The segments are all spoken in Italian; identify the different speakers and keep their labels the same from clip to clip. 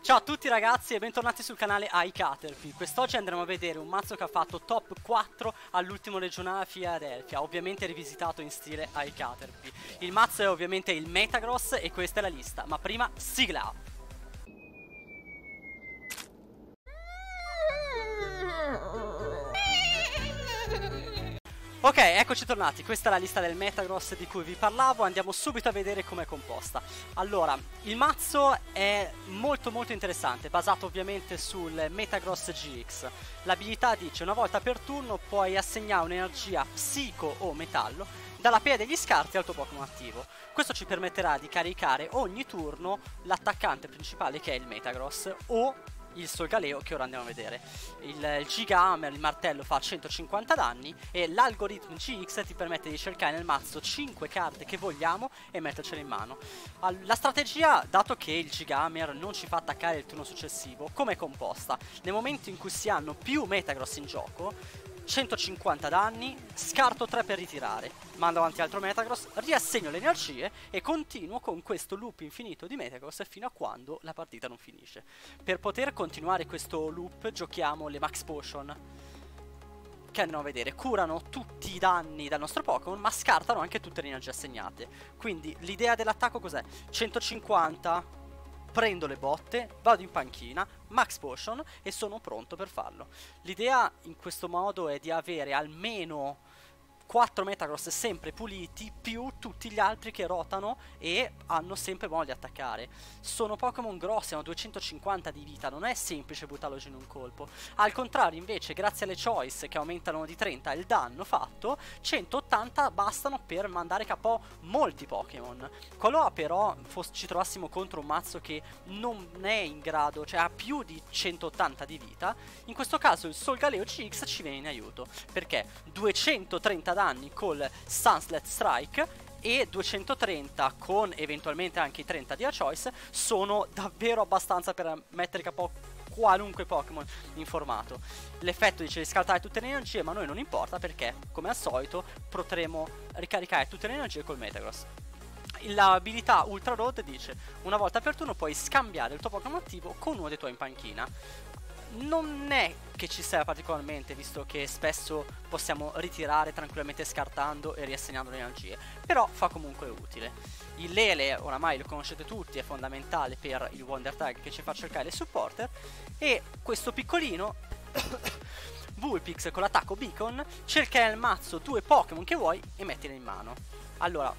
Speaker 1: Ciao a tutti ragazzi e bentornati sul canale iCaterpie. Quest'oggi andremo a vedere un mazzo che ha fatto top 4 all'ultimo regionale a Philadelphia, ovviamente rivisitato in stile iCaterpie. Il mazzo è ovviamente il Metagross e questa è la lista, ma prima sigla! Ok, eccoci tornati, questa è la lista del Metagross di cui vi parlavo, andiamo subito a vedere com'è composta. Allora, il mazzo è molto interessante, basato ovviamente sul Metagross GX. L'abilità dice: una volta per turno puoi assegnare un'energia psico o metallo dalla pia degli scarti al tuo Pokémon attivo. Questo ci permetterà di caricare ogni turno l'attaccante principale che è il Metagross o il Solgaleo che ora andiamo a vedere. Il Giga Hammer, il martello, fa 150 danni e l'Algorithm GX ti permette di cercare nel mazzo 5 carte che vogliamo e mettercele in mano. La strategia, dato che il Giga Hammer non ci fa attaccare il turno successivo, come è composta? Nel momento in cui si hanno più Metagross in gioco, 150 danni, scarto 3 per ritirare, mando avanti altro Metagross, riassegno le energie e continuo con questo loop infinito di Metagross fino a quando la partita non finisce. Per poter continuare questo loop giochiamo le Max Potion, che andiamo a vedere, curano tutti i danni dal nostro Pokémon ma scartano anche tutte le energie assegnate. Quindi l'idea dell'attacco cos'è? 150, prendo le botte, vado in panchina, Max Potion e sono pronto per farlo. L'idea in questo modo è di avere almeno 4 Metagross sempre puliti più tutti gli altri che rotano e hanno sempre modo di attaccare. Sono Pokémon grossi, hanno 250 di vita, non è semplice buttarlo giù in un colpo. Al contrario invece, grazie alle choice che aumentano di 30 il danno fatto, 180 bastano per mandare KO molti Pokémon. Qualora però ci trovassimo contro un mazzo che non è in grado, cioè ha più di 180 di vita, in questo caso il Solgaleo GX ci viene in aiuto, perché 230 danni col Sunset Strike e 230 con eventualmente anche i 30 di A-Choice sono davvero abbastanza per mettere KO qualunque Pokémon in formato. L'effetto dice di scaltare tutte le energie, ma a noi non importa perché, come al solito, potremo ricaricare tutte le energie col Metagross. L'abilità Ultra Road dice: una volta per turno puoi scambiare il tuo Pokémon attivo con uno dei tuoi in panchina. Non è che ci serva particolarmente, visto che spesso possiamo ritirare tranquillamente scartando e riassegnando le energie, però fa comunque utile. Il Lele, oramai lo conoscete tutti, è fondamentale per il Wonder Tag che ci fa cercare le supporter, e questo piccolino Vulpix con l'attacco Beacon cerca nel mazzo 2 Pokémon che vuoi e mettili in mano. Allora,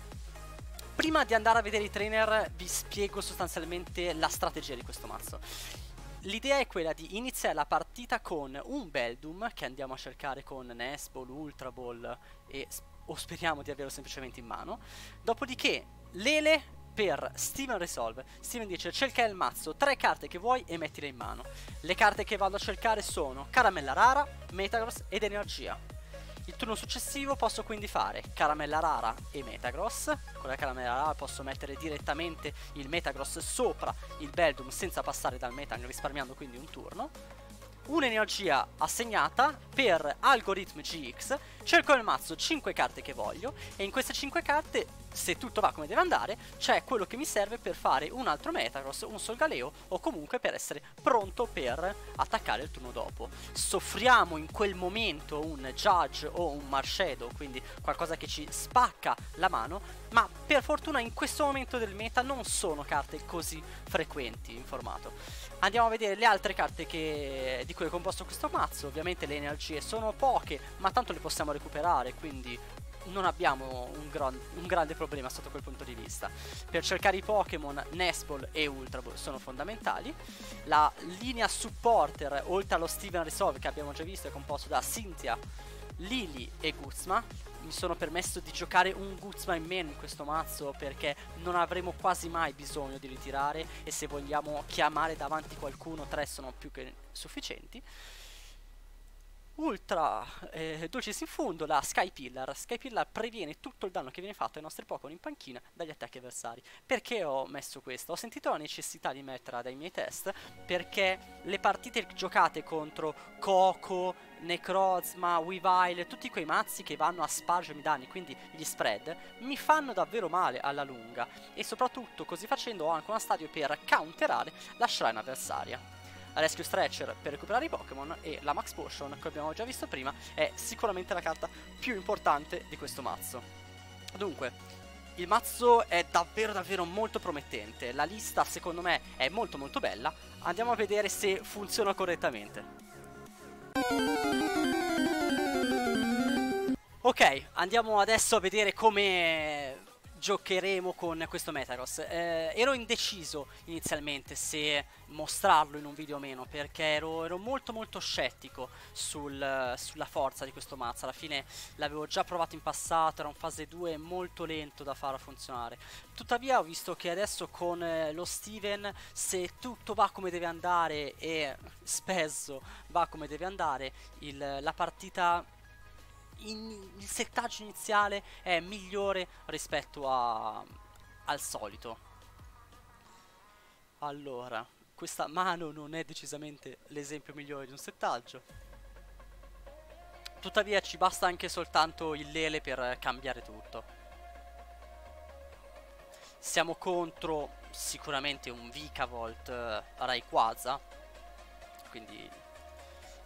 Speaker 1: prima di andare a vedere i trainer vi spiego sostanzialmente la strategia di questo mazzo. L'idea è quella di iniziare la partita con un Beldum che andiamo a cercare con Nestball, Ultra Ball o speriamo di averlo semplicemente in mano. Dopodiché Lele per Steven Resolve. Steven dice: cerca il mazzo 3 carte che vuoi e mettile in mano. Le carte che vado a cercare sono Caramella Rara, Metagross ed Energia. Il turno successivo posso quindi fare Caramella Rara e Metagross. Con la Caramella Rara posso mettere direttamente il Metagross sopra il Beldum senza passare dal Metang, risparmiando quindi un turno. Un'energia assegnata per Algorithm GX. Cerco nel mazzo 5 carte che voglio e in queste 5 carte, se tutto va come deve andare, c'è quello che mi serve per fare un altro Metagross, un Solgaleo o comunque per essere pronto per attaccare il turno dopo. Soffriamo in quel momento un Judge o un Marshadow, quindi qualcosa che ci spacca la mano, ma per fortuna in questo momento del meta non sono carte così frequenti in formato. Andiamo a vedere le altre carte di cui è composto questo mazzo. Ovviamente le energie sono poche, ma tanto le possiamo recuperare, quindi non abbiamo un grande problema sotto quel punto di vista. Per cercare i Pokémon, Nestball e Ultra Ball sono fondamentali. La linea supporter, oltre allo Steven Resolve che abbiamo già visto, è composto da Cynthia, Lily e Guzma. Mi sono permesso di giocare un Guzma in meno in questo mazzo perché non avremo quasi mai bisogno di ritirare e se vogliamo chiamare davanti qualcuno 3 sono più che sufficienti. Ultra Dulcis in fondo la Sky Pillar. Sky Pillar previene tutto il danno che viene fatto ai nostri Pokémon in panchina dagli attacchi avversari. Perché ho messo questo? Ho sentito la necessità di metterla dai miei test, perché le partite giocate contro Coco, Necrozma, Weavile, tutti quei mazzi che vanno a spargermi danni, quindi gli spread, mi fanno davvero male alla lunga. E soprattutto così facendo ho anche una stadio per counterare la shrine avversaria. La Rescue Stretcher per recuperare i Pokémon e la Max Potion, che abbiamo già visto prima, è sicuramente la carta più importante di questo mazzo. Dunque, il mazzo è davvero davvero molto promettente, la lista secondo me è molto molto bella, andiamo a vedere se funziona correttamente. Ok, andiamo adesso a vedere come giocheremo con questo Metagross. Ero indeciso inizialmente se mostrarlo in un video o meno, perché ero molto molto scettico sulla forza di questo mazzo. Alla fine l'avevo già provato in passato, era un fase 2 molto lento da far funzionare. Tuttavia ho visto che adesso con lo Steven, se tutto va come deve andare e spesso va come deve andare, la partita... il settaggio iniziale è migliore rispetto al solito. Allora, questa mano non è decisamente l'esempio migliore di un settaggio. Tuttavia ci basta anche soltanto il Lele per cambiare tutto. Siamo contro sicuramente un Vikavolt Rayquaza, quindi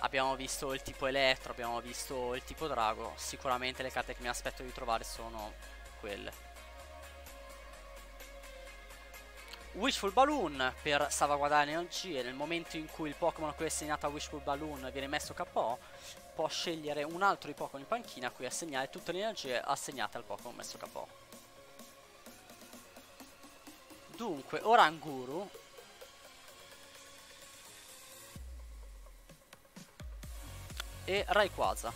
Speaker 1: abbiamo visto il tipo Elettro, abbiamo visto il tipo Drago. Sicuramente le carte che mi aspetto di trovare sono quelle. Wishful Balloon per salvaguardare energie. Nel momento in cui il Pokémon a cui è assegnato a Wishful Balloon viene messo KO, può scegliere un altro di Pokémon in panchina a cui assegnare tutte le energie assegnate al Pokémon messo KO. Dunque, Oranguru e Rayquaza.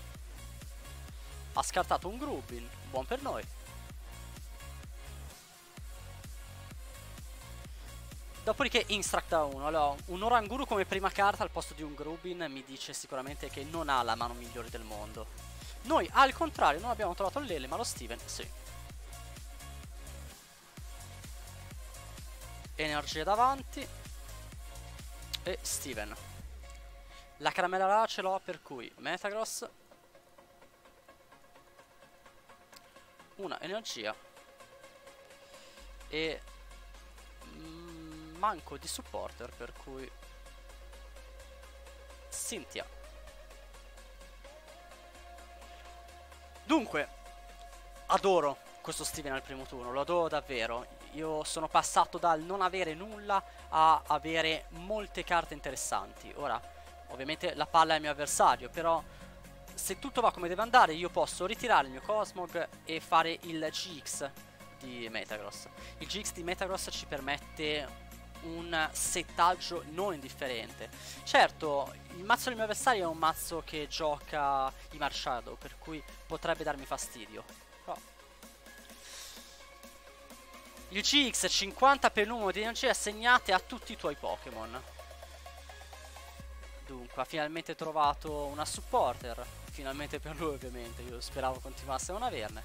Speaker 1: Ha scartato un Grubbin, buon per noi. Dopodiché Instruct da 1. Allora, un Oranguru come prima carta al posto di un Grubbin mi dice sicuramente che non ha la mano migliore del mondo. Noi al contrario non abbiamo trovato il Lele, ma lo Steven sì. Energia davanti. E Steven. La caramella rara ce l'ho, per cui Metagross. Una energia. E manco di supporter, per cui Cynthia. Dunque, adoro questo Steven al primo turno, lo adoro davvero. Io sono passato dal non avere nulla a avere molte carte interessanti. Ora, ovviamente la palla è il mio avversario, però se tutto va come deve andare io posso ritirare il mio Cosmog e fare il GX di Metagross. Il GX di Metagross ci permette un settaggio non indifferente. Certo, il mazzo del mio avversario è un mazzo che gioca i Marshadow, per cui potrebbe darmi fastidio. Però il GX 50 per numero di energie assegnate a tutti i tuoi Pokémon. Dunque, ha finalmente trovato una supporter. Finalmente per lui, ovviamente. Io speravo continuasse a non averne.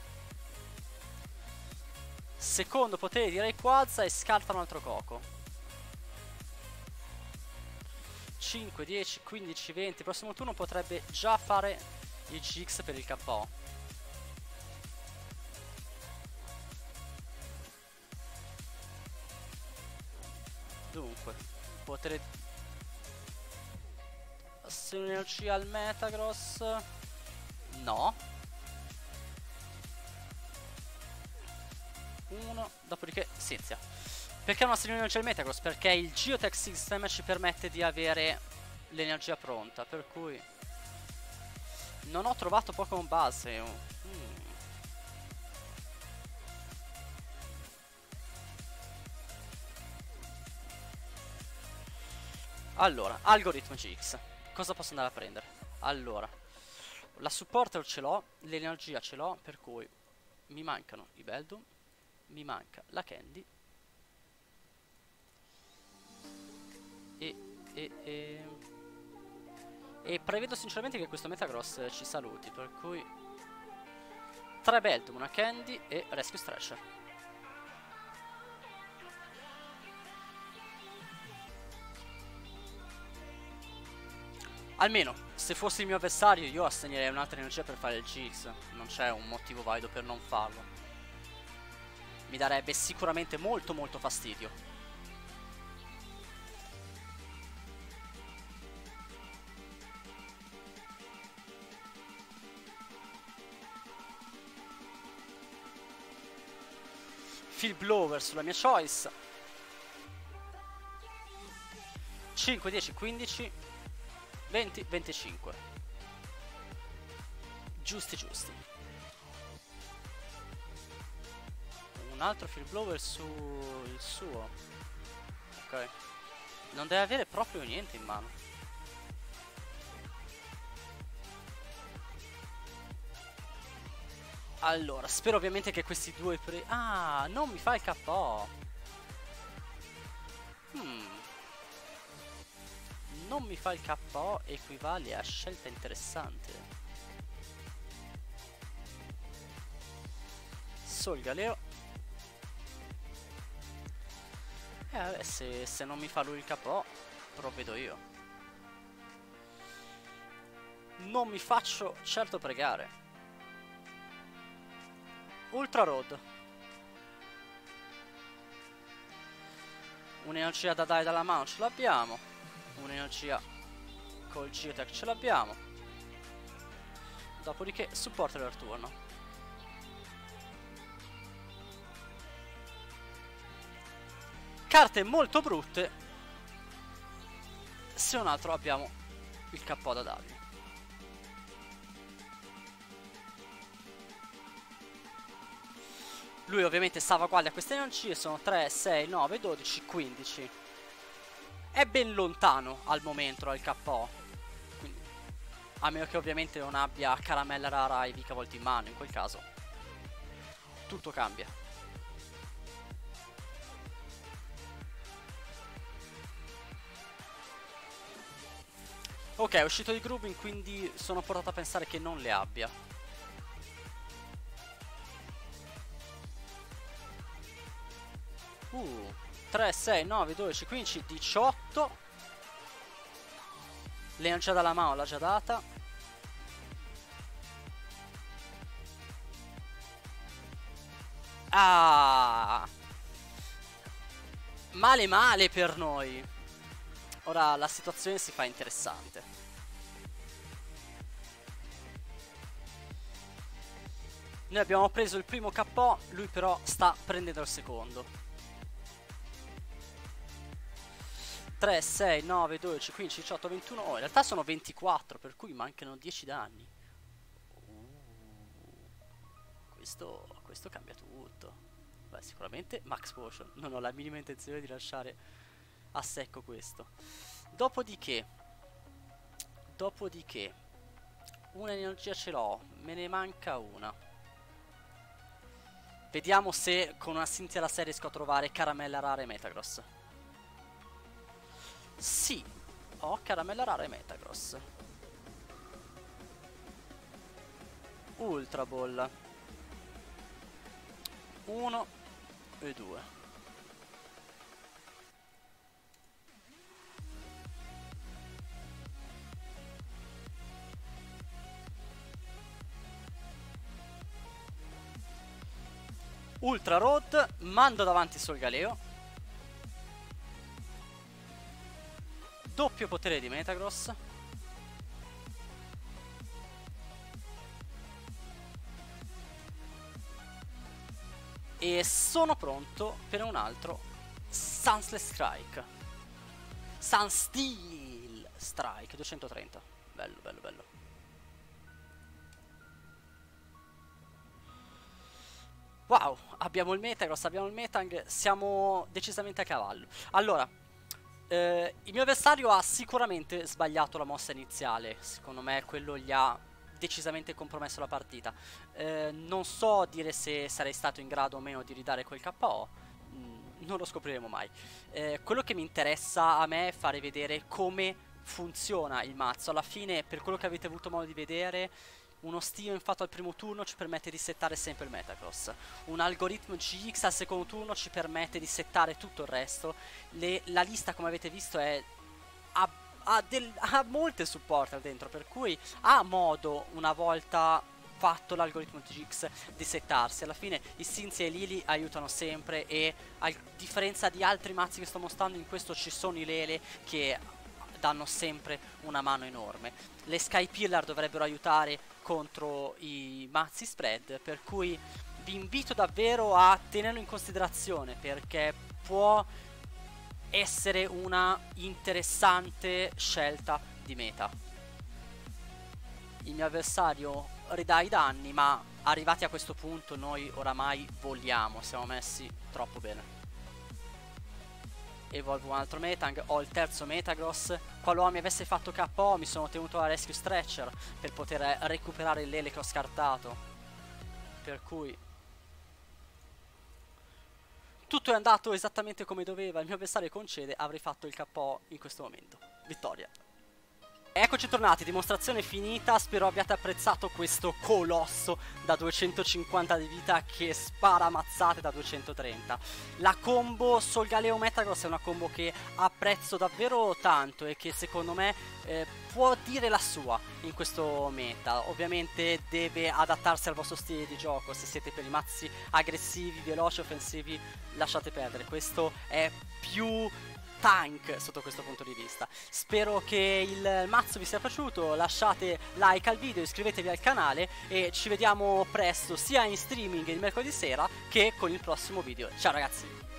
Speaker 1: Secondo potere di Rayquaza e scarta un altro Coco. 5, 10, 15, 20. Il prossimo turno potrebbe già fare il GX per il KO. Dunque, potere... Synergia al Metagross. No. 1. Dopodiché Cynthia. Perché non assegno energia al Metagross? Perché il Geotech System ci permette di avere l'energia pronta. Per cui non ho trovato Pokémon base. Allora, Algoritmo GX. Cosa posso andare a prendere? Allora, la supporter ce l'ho, l'energia ce l'ho, per cui mi mancano i Beldum, mi manca la Candy E prevedo sinceramente che questo Metagross ci saluti, per cui 3 Beldum, una Candy e Rescue Stretcher. Almeno, se fossi il mio avversario, io assegnerei un'altra energia per fare il GX. Non c'è un motivo valido per non farlo. Mi darebbe sicuramente molto molto fastidio. Field Blower sulla mia choice. 5, 10, 15, 20, 25. Giusti giusti. Un altro Field Blower su il suo. Ok. Non deve avere proprio niente in mano. Allora, spero ovviamente che questi due Ah, non mi fa il KO. Non mi fa il KO, equivale a scelta interessante. Solgaleo. Vabbè, se non mi fa lui il KO, provvedo io. Non mi faccio certo pregare. Ultra Road. Un'energia da dare dalla mano ce l'abbiamo. Un'energia col Geotech ce l'abbiamo. Dopodiché supporta del turno. Carte molto brutte. Se non altro abbiamo il KO da dargli. Lui ovviamente salvaguardia queste energie, sono 3, 6, 9, 12, 15. È ben lontano al momento dal KO. Quindi, a meno che ovviamente non abbia caramella rara e Vikavolt in mano, in quel caso tutto cambia. Ok, è uscito di Grooving, quindi sono portato a pensare che non le abbia. 3, 6, 9, 12, 15, 18. L'energia dalla mano l'ha già data. Ah, male male per noi. Ora la situazione si fa interessante. Noi abbiamo preso il primo KO, lui però sta prendendo il secondo. 3, 6, 9, 12, 15, 18, 21. Oh, in realtà sono 24, per cui mancano 10 danni. Questo cambia tutto. Beh, sicuramente Max Potion. Non ho la minima intenzione di lasciare a secco questo. Dopodiché, un'energia ce l'ho, me ne manca una. Vediamo se con una Cynthia alla serie riesco a trovare caramella rara e Metagross. Sì, ho caramella rara e Metagross. Ultra Ball 1 e 2. Ultra Road, mando davanti Solgaleo. Doppio potere di Metagross. E sono pronto per un altro Sunless Strike. Sunsteel Strike 230. Bello, bello, bello. Wow, abbiamo il Metagross, abbiamo il Metang, siamo decisamente a cavallo. Allora, il mio avversario ha sicuramente sbagliato la mossa iniziale. Secondo me quello gli ha decisamente compromesso la partita. Non so dire se sarei stato in grado o meno di ridare quel KO. Non lo scopriremo mai. Quello che mi interessa a me è fare vedere come funziona il mazzo. Alla fine, per quello che avete avuto modo di vedere, uno Steven fatto al primo turno ci permette di settare sempre il Metacross. Un algoritmo GX al secondo turno ci permette di settare tutto il resto. La lista, come avete visto, ha molte supporter dentro, per cui ha modo, una volta fatto l'algoritmo GX, di settarsi. Alla fine i Cinzia e i Lili aiutano sempre, e a differenza di altri mazzi che sto mostrando, in questo ci sono i Lele che danno sempre una mano enorme. Le Sky Pillar dovrebbero aiutare contro i mazzi spread, per cui vi invito davvero a tenerlo in considerazione, perché può essere una interessante scelta di meta. Il mio avversario ridà i danni, ma arrivati a questo punto noi oramai vogliamo, siamo messi troppo bene. Evolvo un altro Metang, ho il terzo Metagross. Qualora mi avesse fatto KO mi sono tenuto a Rescue Stretcher per poter recuperare il Lele che ho scartato, per cui tutto è andato esattamente come doveva. Il mio avversario concede, avrei fatto il KO in questo momento. Vittoria. Eccoci tornati, dimostrazione finita, spero abbiate apprezzato questo colosso da 250 di vita che spara mazzate da 230. La combo Solgaleo Metagross è una combo che apprezzo davvero tanto e che secondo me può dire la sua in questo meta. Ovviamente deve adattarsi al vostro stile di gioco. Se siete per i mazzi aggressivi, veloci, offensivi, lasciate perdere. Questo è più tank sotto questo punto di vista. Spero che il mazzo vi sia piaciuto, lasciate like al video, iscrivetevi al canale e ci vediamo presto sia in streaming il mercoledì sera che con il prossimo video. Ciao ragazzi!